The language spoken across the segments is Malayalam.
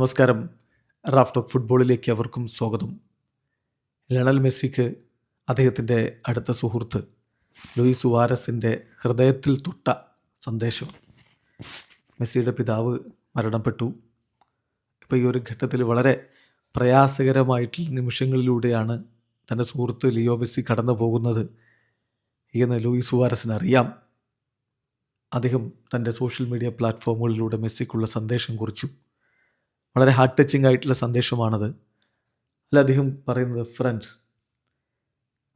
നമസ്കാരം. റാഫ് ടോക്ക് ഫുട്ബോളിലേക്ക് അവർക്കും സ്വാഗതം. ലയണൽ മെസ്സിക്ക് അദ്ദേഹത്തിൻ്റെ അടുത്ത സുഹൃത്ത് ലൂയിസ് സുവാരസിൻ്റെ ഹൃദയത്തിൽ തൊട്ട സന്ദേശം. മെസ്സിയുടെ പിതാവ് മരണപ്പെട്ടു. ഇപ്പോൾ ഈ ഒരു ഘട്ടത്തിൽ വളരെ പ്രയാസകരമായിട്ടുള്ള നിമിഷങ്ങളിലൂടെയാണ് തൻ്റെ സുഹൃത്ത് ലിയോ മെസ്സി കടന്നു പോകുന്നത് എന്ന് ലൂയിസ് സുവാരസിന് അറിയാം. അദ്ദേഹം തൻ്റെ സോഷ്യൽ മീഡിയ പ്ലാറ്റ്ഫോമുകളിലൂടെ മെസ്സിക്കുള്ള സന്ദേശം കുറിച്ചു. വളരെ ഹാർട്ട് ടച്ചിങ് ആയിട്ടുള്ള സന്ദേശമാണത്. അല്ല, അദ്ദേഹം പറയുന്നത്, friend,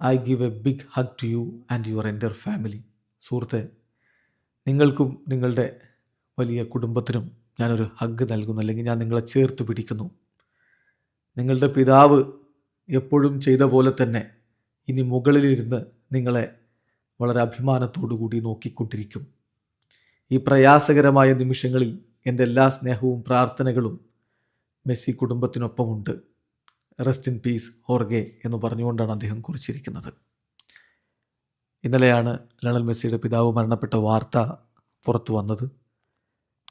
I give a big hug to you and your entire family. സുഹൃത്തെ, നിങ്ങൾക്കും നിങ്ങളുടെ വലിയ കുടുംബത്തിനും ഞാനൊരു ഹഗ് നൽകുന്നു, അല്ലെങ്കിൽ ഞാൻ നിങ്ങളെ ചേർത്ത് പിടിക്കുന്നു. നിങ്ങളുടെ പിതാവ് എപ്പോഴും ചെയ്ത പോലെ തന്നെ ഇനി മുകളിലിരുന്ന് നിങ്ങളെ വളരെ അഭിമാനത്തോടു കൂടി നോക്കിക്കൊണ്ടിരിക്കും. ഈ പ്രയാസകരമായ നിമിഷങ്ങളിൽ എൻ്റെ എല്ലാ സ്നേഹവും പ്രാർത്ഥനകളും മെസ്സി കുടുംബത്തിനൊപ്പമുണ്ട്. റെസ്റ്റ് ഇൻ പീസ് ഹോർഗെ എന്ന് പറഞ്ഞുകൊണ്ടാണ് അദ്ദേഹം കുറിച്ചിരിക്കുന്നത്. ഇന്നലെയാണ് ലയണൽ മെസ്സിയുടെ പിതാവ് മരണപ്പെട്ട വാർത്ത പുറത്തു വന്നത്.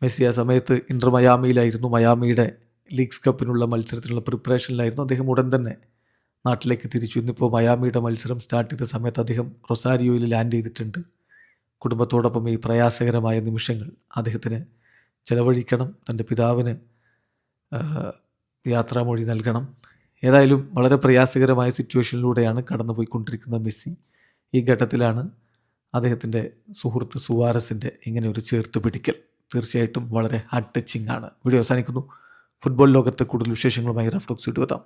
മെസ്സി ആ സമയത്ത് ഇന്റർ മയാമിയിലായിരുന്നു. മയാമിയുടെ ലീഗ്സ് കപ്പിനുള്ള മത്സരത്തിനുള്ള പ്രിപ്പറേഷനിലായിരുന്നു. അദ്ദേഹം ഉടൻ തന്നെ നാട്ടിലേക്ക് തിരിച്ചു. ഇന്നിപ്പോൾ മയാമിയുടെ മത്സരം സ്റ്റാർട്ട് ചെയ്ത സമയത്ത് അദ്ദേഹം റൊസാരിയോയിൽ ലാൻഡ് ചെയ്തിട്ടുണ്ട്. കുടുംബത്തോടൊപ്പം ഈ പ്രയാസകരമായ നിമിഷങ്ങൾ അദ്ദേഹത്തിന് ചെലവഴിക്കണം. തൻ്റെ പിതാവിന് യാത്രാമൊഴി നൽകണം. ഏതായാലും വളരെ പ്രയാസകരമായ സിറ്റുവേഷനിലൂടെയാണ് കടന്നുപോയിക്കൊണ്ടിരിക്കുന്ന മെസ്സി. ഈ ഘട്ടത്തിലാണ് അദ്ദേഹത്തിൻ്റെ സുഹൃത്ത് സുവാരസിൻ്റെ ഇങ്ങനെ ഒരു ചേർത്ത് പിടിക്കൽ. തീർച്ചയായിട്ടും വളരെ ഹാർട്ട് ടച്ചിങ് ആണ്. വീഡിയോ അവസാനിക്കുന്നു. ഫുട്ബോൾ ലോകത്ത് കൂടുതൽ വിശേഷങ്ങളുമായി റാഫ് ടോക്സ് വീണ്ടും എത്താം.